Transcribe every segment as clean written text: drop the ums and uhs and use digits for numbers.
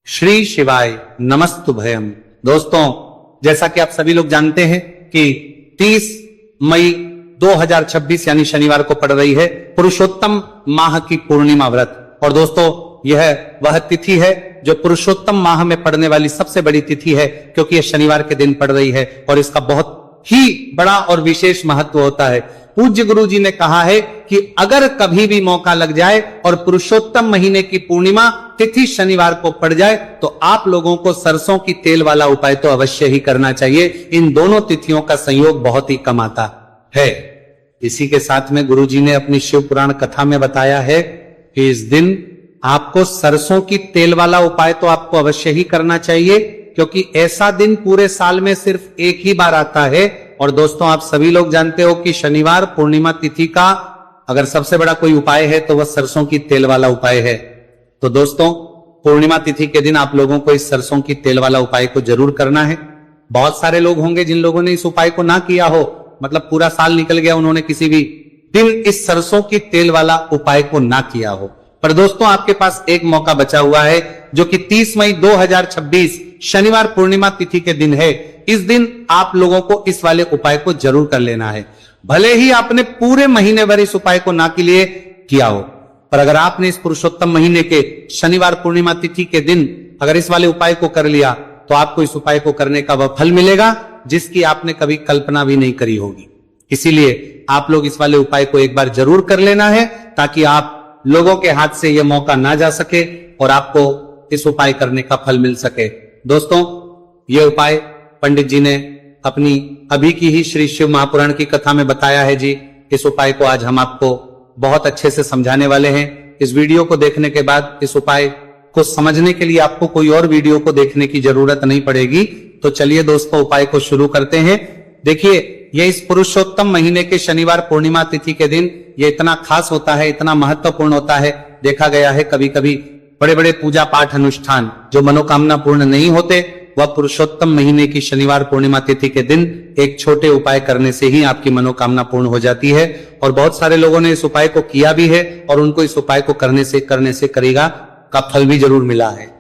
श्री शिवाय नमस्तुभयम। दोस्तों, जैसा कि आप सभी लोग जानते हैं कि 30 मई 2026 यानी शनिवार को पड़ रही है पुरुषोत्तम माह की पूर्णिमा व्रत। और दोस्तों, यह वह तिथि है जो पुरुषोत्तम माह में पड़ने वाली सबसे बड़ी तिथि है, क्योंकि यह शनिवार के दिन पड़ रही है और इसका बहुत ही बड़ा और विशेष महत्व होता है। पूज्य गुरु जी ने कहा है कि अगर कभी भी मौका लग जाए और पुरुषोत्तम महीने की पूर्णिमा तिथि शनिवार को पड़ जाए तो आप लोगों को सरसों की तेल वाला उपाय तो अवश्य ही करना चाहिए। इन दोनों तिथियों का संयोग बहुत ही कम आता है। इसी के साथ में गुरु जी ने अपनी शिव पुराण कथा में बताया है कि इस दिन आपको सरसों की तेल वाला उपाय तो आपको अवश्य ही करना चाहिए, क्योंकि ऐसा दिन पूरे साल में सिर्फ एक ही बार आता है। और दोस्तों, आप सभी लोग जानते हो कि शनिवार पूर्णिमा तिथि का अगर सबसे बड़ा कोई उपाय है तो वह सरसों की तेल वाला उपाय है। तो दोस्तों, पूर्णिमा तिथि के दिन आप लोगों को इस सरसों की तेल वाला उपाय को जरूर करना है। बहुत सारे लोग होंगे जिन लोगों ने इस उपाय को ना किया हो, मतलब पूरा साल निकल गया, उन्होंने किसी भी दिन इस सरसों की तेल वाला उपाय को ना किया हो। पर दोस्तों, आपके पास एक मौका बचा हुआ है जो कि 30 मई 2026 शनिवार पूर्णिमा तिथि के दिन है। इस दिन आप लोगों को इस वाले उपाय को जरूर कर लेना है। भले ही आपने पूरे महीने भर इस उपाय को ना के लिए किया हो, पर अगर आपने इस पुरुषोत्तम महीने के शनिवार पूर्णिमा तिथि के दिन अगर इस वाले उपाय को कर लिया तो आपको इस उपाय को करने का वह फल मिलेगा जिसकी आपने कभी कल्पना भी नहीं करी होगी। इसीलिए आप लोग इस वाले उपाय को एक बार जरूर कर लेना है, ताकि आप लोगों के हाथ से यह मौका ना जा सके और आपको इस उपाय करने का फल मिल सके। दोस्तों, यह उपाय पंडित जी ने अपनी अभी की ही श्री शिव महापुराण की कथा में बताया है जी। इस उपाय को आज हम आपको बहुत अच्छे से समझाने वाले हैं। इस वीडियो को देखने के बाद इस उपाय को समझने के लिए आपको कोई और वीडियो को देखने की जरूरत नहीं पड़ेगी। तो चलिए दोस्तों, उपाय को शुरू करते हैं। देखिए, यह इस पुरुषोत्तम महीने के शनिवार पूर्णिमा तिथि के दिन यह इतना खास होता है, इतना महत्वपूर्ण होता है। देखा गया है कभी कभी बड़े बड़े पूजा पाठ अनुष्ठान जो मनोकामना पूर्ण नहीं होते, वह पुरुषोत्तम महीने की शनिवार पूर्णिमा तिथि के दिन एक छोटे उपाय करने से ही आपकी मनोकामना पूर्ण हो जाती है। और बहुत सारे लोगों ने इस उपाय को किया भी है और उनको इस उपाय को करने से करेगा का फल भी जरूर मिला है।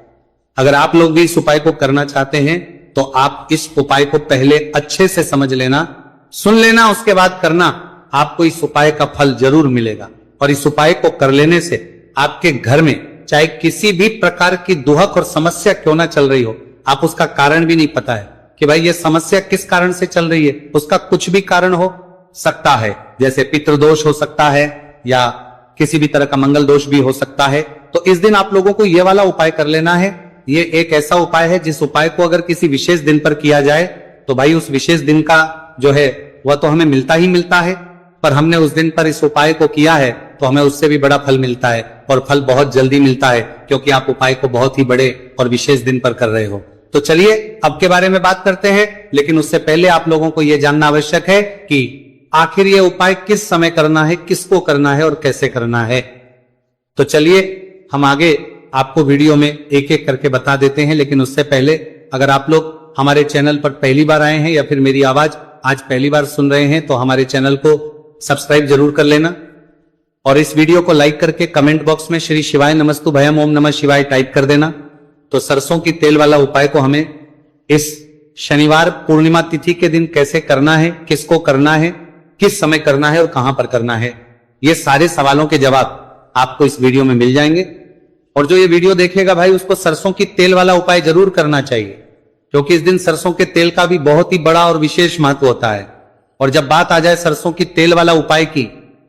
अगर आप लोग भी इस उपाय को करना चाहते हैं तो आप इस उपाय को पहले अच्छे से समझ लेना, सुन लेना, उसके बाद करना। आपको इस उपाय का फल जरूर मिलेगा। और इस उपाय को कर लेने से आपके घर में चाहे किसी भी प्रकार की दुहक और समस्या क्यों ना चल रही हो, आप उसका कारण भी नहीं पता है कि भाई ये समस्या किस कारण से चल रही है, उसका कुछ भी कारण हो सकता है। जैसे पितृदोष हो सकता है या किसी भी तरह का मंगल दोष भी हो सकता है। तो इस दिन आप लोगों को ये वाला उपाय कर लेना है। ये एक ऐसा उपाय है जिस उपाय को अगर किसी विशेष दिन पर किया जाए तो भाई उस विशेष दिन का जो है वह तो हमें मिलता ही मिलता है, पर हमने उस दिन पर इस उपाय को किया है तो हमें उससे भी बड़ा फल मिलता है, और फल बहुत जल्दी मिलता है, क्योंकि आप उपाय को बहुत ही बड़े और विशेष दिन पर कर रहे हो। तो चलिए अब के बारे में बात करते हैं, लेकिन उससे पहले आप लोगों को यह जानना आवश्यक है कि आखिर यह उपाय किस समय करना है, किसको करना है और कैसे करना है। तो चलिए हम आगे आपको वीडियो में एक एक करके बता देते हैं। लेकिन उससे पहले अगर आप लोग हमारे चैनल पर पहली बार आए हैं या फिर मेरी आवाज आज पहली बार सुन रहे हैं तो हमारे चैनल को सब्सक्राइब जरूर कर लेना, और इस वीडियो को लाइक करके कमेंट बॉक्स में श्री शिवाय नमस्तुभयम ओम नमः शिवाय टाइप कर देना। तो सरसों की तेल वाला उपाय को हमें इस शनिवार पूर्णिमा तिथि के दिन कैसे करना है, किसको करना है, किस समय करना है और कहां पर करना है, ये सारे सवालों के जवाब आपको इस वीडियो में मिल जाएंगे। और जो ये वीडियो देखेगा भाई, उसको सरसों की तेल वाला उपाय जरूर करना चाहिए, क्योंकि इस दिन सरसों के तेल का भी बहुत ही बड़ा और विशेष महत्व होता है। और जब बात आ जाए सरसों की तेल वाला उपाय की,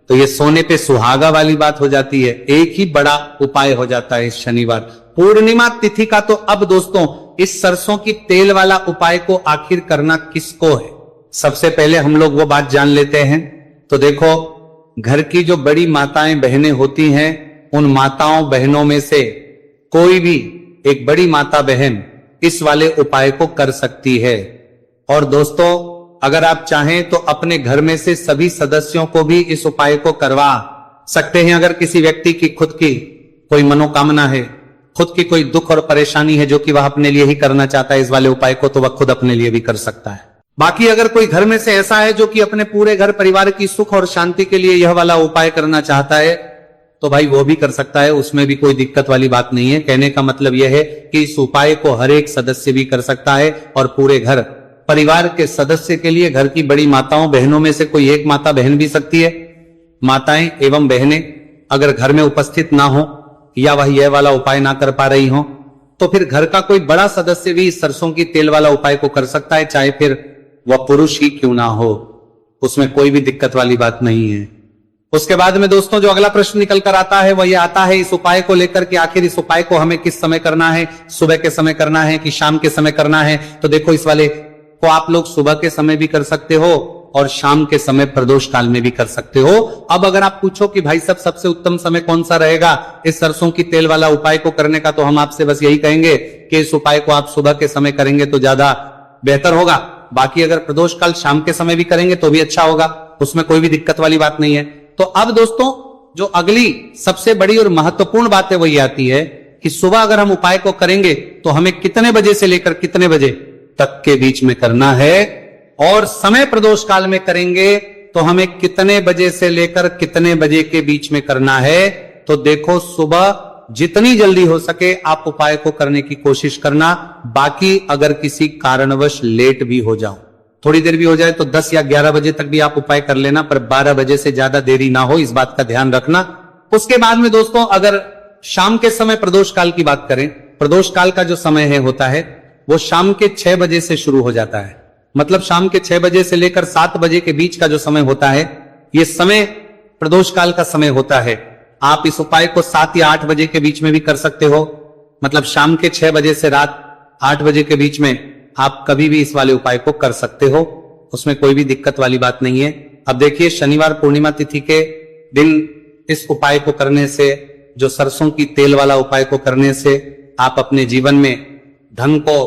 तो ये सोने पे सुहागा वाली बात हो जाती है। एक ही बड़ा उपाय हो जाता है इस शनिवार पूर्णिमा तिथि का। तो अब दोस्तों, इस सरसों की तेल वाला उपाय को आखिर करना किसको है, सबसे पहले हम लोग वो बात जान लेते हैं। तो देखो, घर की जो बड़ी माताएं बहनें होती हैं, उन माताओं बहनों में से कोई भी एक बड़ी माता बहन इस वाले उपाय को कर सकती है। और दोस्तों, अगर आप चाहें तो अपने घर में से सभी सदस्यों को भी इस उपाय को करवा सकते हैं। अगर किसी व्यक्ति की खुद की कोई मनोकामना है, खुद की कोई दुख और परेशानी है जो कि वह अपने लिए ही करना चाहता है इस वाले उपाय को, तो वह खुद अपने लिए भी कर सकता है। बाकी अगर कोई घर में से ऐसा है जो कि अपने पूरे घर परिवार की सुख और शांति के लिए यह वाला उपाय करना चाहता है, तो भाई वो भी कर सकता है, उसमें भी कोई दिक्कत वाली बात नहीं है। कहने का मतलब यह है कि इस उपाय को हर एक सदस्य भी कर सकता है और पूरे घर परिवार के सदस्य के लिए, घर की बड़ी माताओं बहनों में से कोई एक माता बहन भी सकती है। माताएं एवं बहनें अगर घर में उपस्थित ना हो या वह यह वाला उपाय ना कर पा रही हो, तो फिर घर का कोई बड़ा सदस्य भी इस सरसों की तेल वाला उपाय को कर सकता है, चाहे फिर वह पुरुष ही क्यों ना हो, उसमें कोई भी दिक्कत वाली बात नहीं है। उसके बाद में दोस्तों जो अगला प्रश्न निकल कर आता है वह यह आता है इस उपाय को लेकर कि आखिर इस उपाय को हमें किस समय करना है, सुबह के समय करना है कि शाम के समय करना है। तो देखो, इस वाले को आप लोग सुबह के समय भी कर सकते हो और शाम के समय प्रदोष काल में भी कर सकते हो। अब अगर आप पूछो कि भाई साहब सबसे उत्तम समय कौन सा रहेगा इस सरसों की तेल वाला उपाय को करने का, तो हम आपसे बस यही कहेंगे कि इस उपाय को आप सुबह के समय करेंगे तो ज्यादा बेहतर होगा। बाकी अगर प्रदोष काल शाम के समय भी करेंगे तो भी अच्छा होगा, उसमें कोई भी दिक्कत वाली बात नहीं है। तो अब दोस्तों जो अगली सबसे बड़ी और महत्वपूर्ण बात है वही आती है कि सुबह अगर हम उपाय को करेंगे तो हमें कितने बजे से लेकर कितने बजे तक के बीच में करना है, और समय प्रदोष काल में करेंगे तो हमें कितने बजे से लेकर कितने बजे के बीच में करना है। तो देखो, सुबह जितनी जल्दी हो सके आप उपाय को करने की कोशिश करना। बाकी अगर किसी कारणवश लेट भी हो जाओ, थोड़ी देर भी हो जाए, तो 10 या 11 बजे तक भी आप उपाय कर लेना, पर 12 बजे से ज्यादा देरी ना हो, इस बात का ध्यान रखना। उसके बाद में दोस्तों अगर शाम के समय प्रदोष काल की बात करें, प्रदोष काल का जो समय है होता है वो शाम के 6 बजे से शुरू हो जाता है। मतलब शाम के 6 बजे से लेकर 7 बजे के बीच का जो समय होता है, ये समय प्रदोष काल का समय होता है। आप इस उपाय को 7 या 8 बजे के बीच में भी कर सकते हो। मतलब शाम के 6 बजे से रात 8 बजे के बीच में आप कभी भी इस वाले उपाय को कर सकते हो, उसमें कोई भी दिक्कत वाली बात नहीं है। अब देखिए, शनिवार पूर्णिमा तिथि के दिन इस उपाय को करने से, जो सरसों की तेल वाला उपाय को करने से आप अपने जीवन में धन को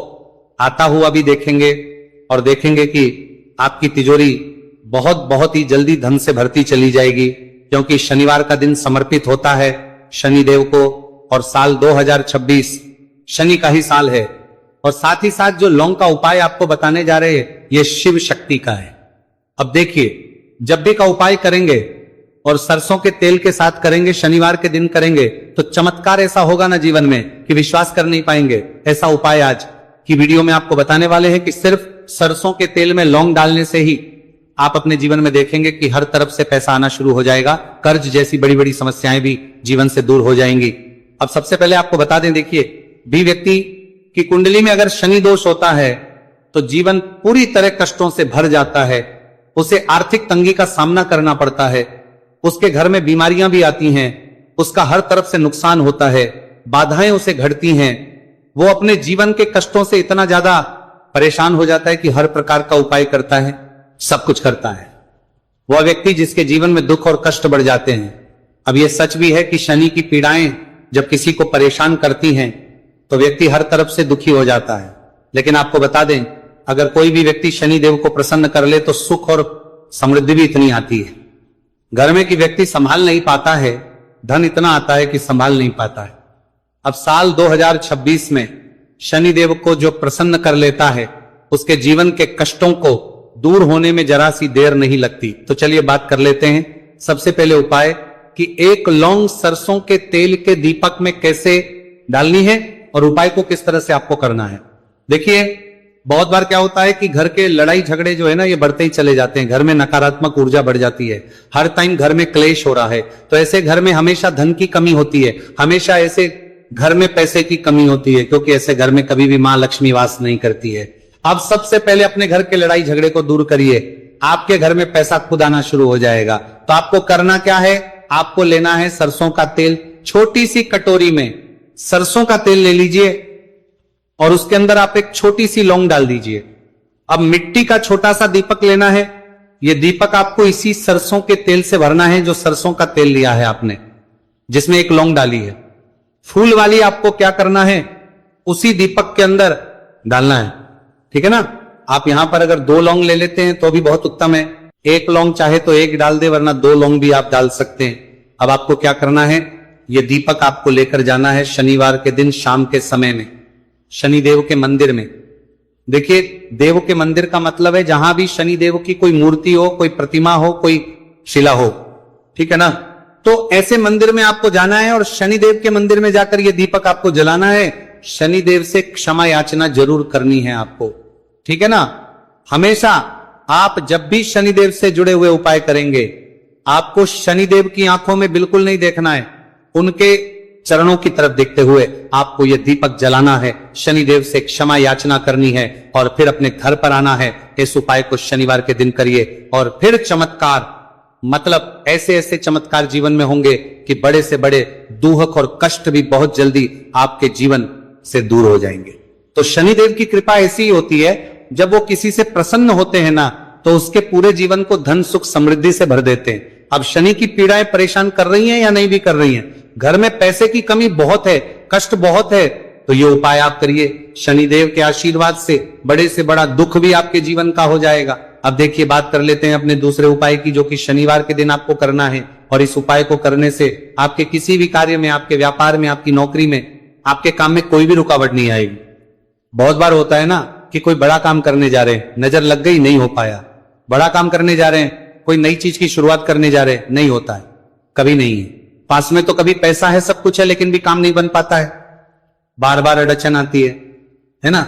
आता हुआ भी देखेंगे और देखेंगे कि आपकी तिजोरी बहुत ही जल्दी धन से भरती चली जाएगी, क्योंकि शनिवार का दिन समर्पित होता है शनिदेव को, और साल 2026 शनि का ही साल है। और साथ ही साथ जो लौंग का उपाय आपको बताने जा रहे हैं ये शिव शक्ति का है। अब देखिए, जब भी का उपाय करेंगे और सरसों के तेल के साथ करेंगे, शनिवार के दिन करेंगे, तो चमत्कार ऐसा होगा ना जीवन में कि विश्वास कर नहीं पाएंगे। ऐसा उपाय आज की वीडियो में आपको बताने वाले हैं कि सिर्फ सरसों के तेल में लौंग डालने से ही आप अपने जीवन में देखेंगे कि हर तरफ से पैसा आना शुरू हो जाएगा, कर्ज जैसी बड़ी बड़ी समस्याएं भी जीवन से दूर हो जाएंगी। अब सबसे पहले आपको बता दें, देखिए, भी व्यक्ति की कुंडली में अगर शनि दोष होता है तो जीवन पूरी तरह कष्टों से भर जाता है, उसे आर्थिक तंगी का सामना करना पड़ता है, उसके घर में बीमारियां भी आती हैं, उसका हर तरफ से नुकसान होता है, बाधाएं उसे घटती हैं, वो अपने जीवन के कष्टों से इतना ज्यादा परेशान हो जाता है कि हर प्रकार का उपाय करता है, सब कुछ करता है। वह व्यक्ति जिसके जीवन में दुख और कष्ट बढ़ जाते हैं। अब यह सच भी है कि शनि की पीड़ाएं जब किसी को परेशान करती हैं तो व्यक्ति हर तरफ से दुखी हो जाता है। लेकिन आपको बता दें, अगर कोई भी व्यक्ति शनि देव को प्रसन्न कर ले तो सुख और समृद्धि भी इतनी आती है। घर में कि व्यक्ति संभाल नहीं पाता है, धन इतना आता है कि संभाल नहीं पाता है। अब साल 2026 में शनि देव को जो प्रसन्न कर लेता है उसके जीवन के कष्टों को दूर होने में जरा सी देर नहीं लगती। तो चलिए बात कर लेते हैं। सबसे पहले उपाय कि एक लौंग सरसों के तेल के दीपक में कैसे डालनी है और उपाय को किस तरह से आपको करना है। देखिए, बहुत बार क्या होता है कि घर के लड़ाई झगड़े जो है ना, ये बढ़ते ही चले जाते हैं, घर में नकारात्मक ऊर्जा बढ़ जाती है, हर टाइम घर में क्लेश हो रहा है, तो ऐसे घर में हमेशा धन की कमी होती है, हमेशा ऐसे घर में पैसे की कमी होती है, क्योंकि ऐसे घर में कभी भी मां लक्ष्मी वास नहीं करती है। अब सबसे पहले अपने घर के लड़ाई झगड़े को दूर करिए, आपके घर में पैसा खुद आना शुरू हो जाएगा। तो आपको करना क्या है, आपको लेना है सरसों का तेल, छोटी सी कटोरी में सरसों का तेल ले लीजिए और उसके अंदर आप एक छोटी सी लौंग डाल दीजिए। अब मिट्टी का छोटा सा दीपक लेना है, यह दीपक आपको इसी सरसों के तेल से भरना है, जो सरसों का तेल लिया है आपने, जिसमें एक लौंग डाली है। फूल वाली आपको क्या करना है, उसी दीपक के अंदर डालना है, ठीक है ना। आप यहां पर अगर 2 लौंग ले लेते हैं तो भी बहुत उत्तम है, 1 लौंग चाहे तो 1 डाल दे, वरना 2 लौंग भी आप डाल सकते हैं। अब आपको क्या करना है, यह दीपक आपको लेकर जाना है शनिवार के दिन शाम के समय में शनि देव के मंदिर में। देखिए, देव के मंदिर का मतलब है जहां भी शनि देव की कोई मूर्ति हो, कोई प्रतिमा हो, कोई शिला हो, ठीक है ना। तो ऐसे मंदिर में आपको जाना है और शनिदेव के मंदिर में जाकर ये दीपक आपको जलाना है। शनिदेव से क्षमा याचना जरूर करनी है आपको, ठीक है ना। हमेशा आप जब भी शनिदेव से जुड़े हुए उपाय करेंगे, आपको शनिदेव की आंखों में बिल्कुल नहीं देखना है, उनके चरणों की तरफ देखते हुए आपको यह दीपक जलाना है, शनिदेव से क्षमा याचना करनी है और फिर अपने घर पर आना है। इस उपाय को शनिवार के दिन करिए और फिर चमत्कार, मतलब ऐसे ऐसे चमत्कार जीवन में होंगे कि बड़े से बड़े दुख और कष्ट भी बहुत जल्दी आपके जीवन से दूर हो जाएंगे। तो शनिदेव की कृपा ऐसी ही होती है, जब वो किसी से प्रसन्न होते हैं ना, तो उसके पूरे जीवन को धन सुख समृद्धि से भर देते हैं। अब शनि की पीड़ाएं परेशान कर रही हैं या नहीं भी कर रही हैं, घर में पैसे की कमी बहुत है, कष्ट बहुत है, तो ये उपाय आप करिए। शनिदेव के आशीर्वाद से बड़ा दुख भी आपके जीवन का हो जाएगा। अब देखिए, बात कर लेते हैं अपने दूसरे उपाय की, जो कि शनिवार के दिन आपको करना है। और इस उपाय को करने से आपके किसी भी कार्य में, आपके व्यापार में, आपकी नौकरी में, आपके काम में कोई भी रुकावट नहीं आएगी। बहुत बार होता है ना कि कोई बड़ा काम करने जा रहे हैं, नजर लग गई, नहीं हो पाया। बड़ा काम करने जा रहे हैं, कोई नई चीज की शुरुआत करने जा रहे हैं, नहीं होता है, कभी नहीं है। पास में तो कभी पैसा है, सब कुछ है, लेकिन भी काम नहीं बन पाता है, बार बार अड़चन आती है ना।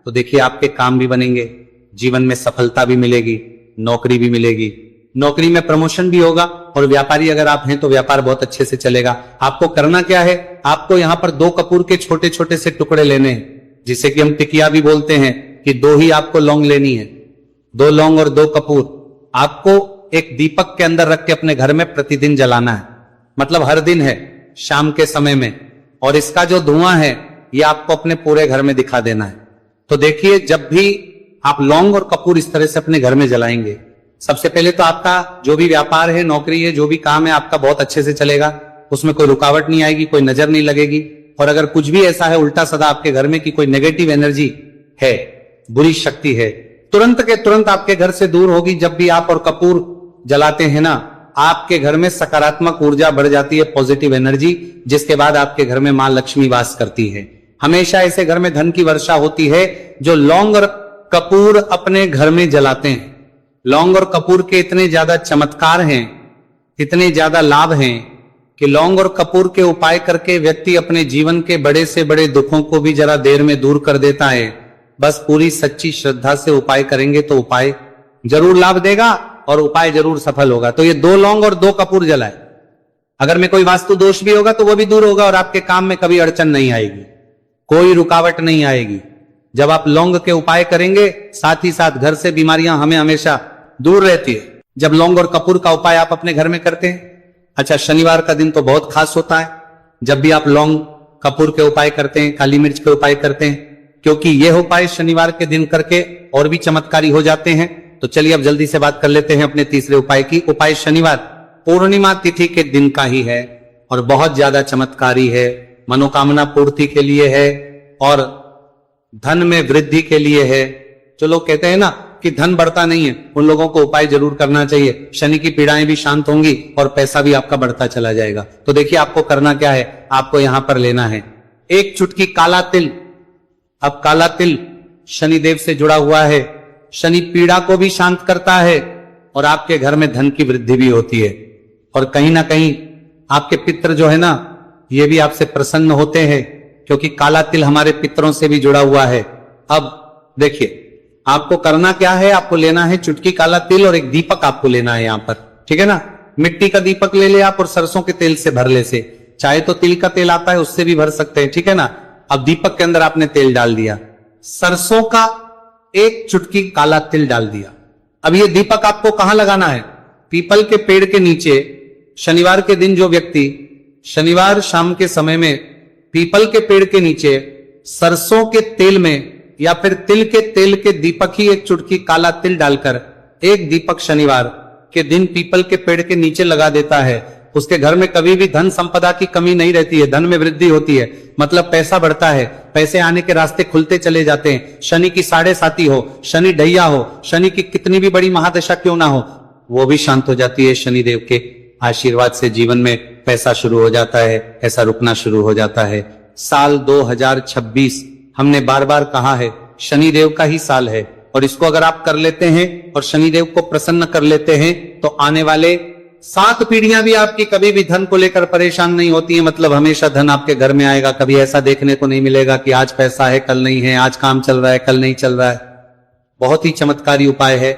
तो देखिए, आपके काम भी बनेंगे, जीवन में सफलता भी मिलेगी, नौकरी भी मिलेगी, नौकरी में प्रमोशन भी होगा, और व्यापारी अगर आप हैं तो व्यापार बहुत अच्छे से चलेगा। आपको करना क्या है, आपको यहां पर 2 कपूर के छोटे छोटे से टुकड़े लेने हैं, जिसे कि हम टिकिया भी बोलते हैं, कि 2 ही आपको लौंग लेनी है, 2 लौंग और 2 कपूर आपको एक दीपक के अंदर रख के अपने घर में प्रतिदिन जलाना है, मतलब हर दिन है, शाम के समय में। और इसका जो धुआं है, ये आपको अपने पूरे घर में दिखा देना है। तो देखिए, जब भी आप लौंग और कपूर इस तरह से अपने घर में जलाएंगे, सबसे पहले तो आपका जो भी व्यापार है, नौकरी है, जो भी काम है, आपका बहुत अच्छे से चलेगा, उसमें कोई रुकावट नहीं आएगी, कोई नजर नहीं लगेगी। और अगर कुछ भी ऐसा है उल्टा सदा आपके घर में कि कोई नेगेटिव एनर्जी है, बुरी शक्ति है, तुरंत के तुरंत आपके घर से दूर होगी। जब भी आप और कपूर जलाते हैं ना, आपके घर में सकारात्मक ऊर्जा बढ़ जाती है, पॉजिटिव एनर्जी, जिसके बाद आपके घर में मां लक्ष्मी वास करती है। हमेशा ऐसे घर में धन की वर्षा होती है जो लौंग और कपूर अपने घर में जलाते हैं। लौंग और कपूर के इतने ज्यादा चमत्कार हैं, इतने ज्यादा लाभ हैं, कि लौंग और कपूर के उपाय करके व्यक्ति अपने जीवन के बड़े से बड़े दुखों को भी जरा देर में दूर कर देता है। बस पूरी सच्ची श्रद्धा से उपाय करेंगे तो उपाय जरूर लाभ देगा और उपाय जरूर सफल होगा। तो ये 2 लौंग और 2 कपूर जलाए, अगर में कोई वास्तु दोष भी होगा तो वो भी दूर होगा और आपके काम में कभी अड़चन नहीं आएगी, कोई रुकावट नहीं आएगी। जब आप लौंग के उपाय करेंगे, साथ ही साथ घर से बीमारियां हमें हमेशा दूर रहती है, जब लौंग और कपूर का उपाय आप अपने घर में करते हैं। अच्छा, शनिवार का दिन तो बहुत खास होता है, जब भी आप लौंग कपूर के उपाय करते हैं, काली मिर्च के उपाय करते हैं, क्योंकि यह उपाय शनिवार के दिन करके और भी चमत्कारी हो जाते हैं। तो चलिए अब जल्दी से बात कर लेते हैं अपने तीसरे उपाय की। उपाय शनिवार पूर्णिमा तिथि के दिन का ही है और बहुत ज्यादा चमत्कारी है, मनोकामना पूर्ति के लिए है और धन में वृद्धि के लिए है। जो लोग कहते हैं ना कि धन बढ़ता नहीं है, उन लोगों को उपाय जरूर करना चाहिए, शनि की पीड़ाएं भी शांत होंगी और पैसा भी आपका बढ़ता चला जाएगा। तो देखिए, आपको करना क्या है, आपको यहां पर लेना है 1 चुटकी काला तिल। अब काला तिल शनिदेव से जुड़ा हुआ है, शनि पीड़ा को भी शांत करता है और आपके घर में धन की वृद्धि भी होती है। और कहीं ना कहीं आपके पितर जो है ना, ये भी आपसे प्रसन्न होते हैं, क्योंकि काला तिल हमारे पितरों से भी जुड़ा हुआ है। अब देखिए, आपको करना क्या है, आपको लेना है चुटकी काला तिल और एक दीपक आपको लेना है यहां पर, ठीक है ना। मिट्टी का दीपक ले ले आप और सरसों के तेल से भर ले से, चाहे तो तिल का तेल आता है उससे भी भर सकते हैं, ठीक है ना। अब दीपक के अंदर आपने तेल डाल दिया, सरसों का 1 चुटकी काला तिल डाल दिया। अब ये दीपक आपको कहां लगाना है, पीपल के पेड़ के नीचे। शनिवार के दिन जो व्यक्ति शनिवार शाम के समय में पीपल के पेड़ के नीचे सरसों के तेल में या फिर तिल के तेल के दीपक ही 1 चुटकी काला तिल डालकर एक दीपक शनिवार के दिन पीपल के पेड़ के नीचे लगा देता है, उसके घर में कभी भी धन संपदा की कमी नहीं रहती है, धन में वृद्धि होती है, मतलब पैसा बढ़ता है, पैसे आने के रास्ते खुलते चले जाते हैं। शनि की 7.5 हो, शनि ढैया हो, शनि की कितनी भी बड़ी महादशा क्यों ना हो, वो भी शांत हो जाती है। शनिदेव के आशीर्वाद से जीवन में पैसा शुरू हो जाता है, ऐसा रुकना शुरू हो जाता है। साल 2026 हमने बार बार कहा है, शनिदेव का ही साल है, और इसको अगर आप कर लेते हैं और शनिदेव को प्रसन्न कर लेते हैं तो आने वाले 7 पीढ़ियां भी आपकी कभी भी धन को लेकर परेशान नहीं होती है, मतलब हमेशा धन आपके घर में आएगा। कभी ऐसा देखने को नहीं मिलेगा कि आज पैसा है कल नहीं है, आज काम चल रहा है कल नहीं चल रहा है। बहुत ही चमत्कारी उपाय है,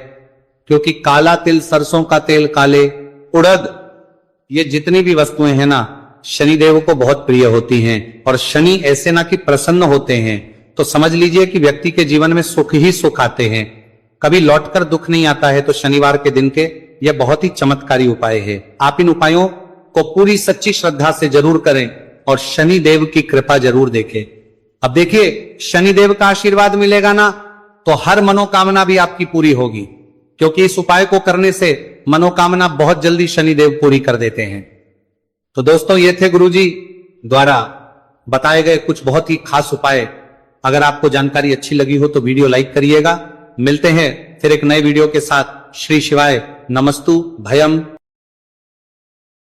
क्योंकि काला तिल, सरसों का तेल, काले उड़द, ये जितनी भी वस्तुएं हैं ना, शनिदेव को बहुत प्रिय होती हैं। और शनि ऐसे ना कि प्रसन्न होते हैं, तो समझ लीजिए कि व्यक्ति के जीवन में सुख ही सुख आते हैं, कभी लौटकर दुख नहीं आता है। तो शनिवार के दिन के यह बहुत ही चमत्कारी उपाय है। आप इन उपायों को पूरी सच्ची श्रद्धा से जरूर करें और शनिदेव की कृपा जरूर देखें। अब देखिए, शनिदेव का आशीर्वाद मिलेगा ना, तो हर मनोकामना भी आपकी पूरी होगी, क्योंकि इस उपाय को करने से मनोकामना बहुत जल्दी शनिदेव पूरी कर देते हैं। तो दोस्तों, ये थे गुरुजी द्वारा बताए गए कुछ बहुत ही खास उपाय। अगर आपको जानकारी अच्छी लगी हो तो वीडियो लाइक करिएगा। मिलते हैं फिर एक नए वीडियो के साथ। श्री शिवाय नमस्तु भयम।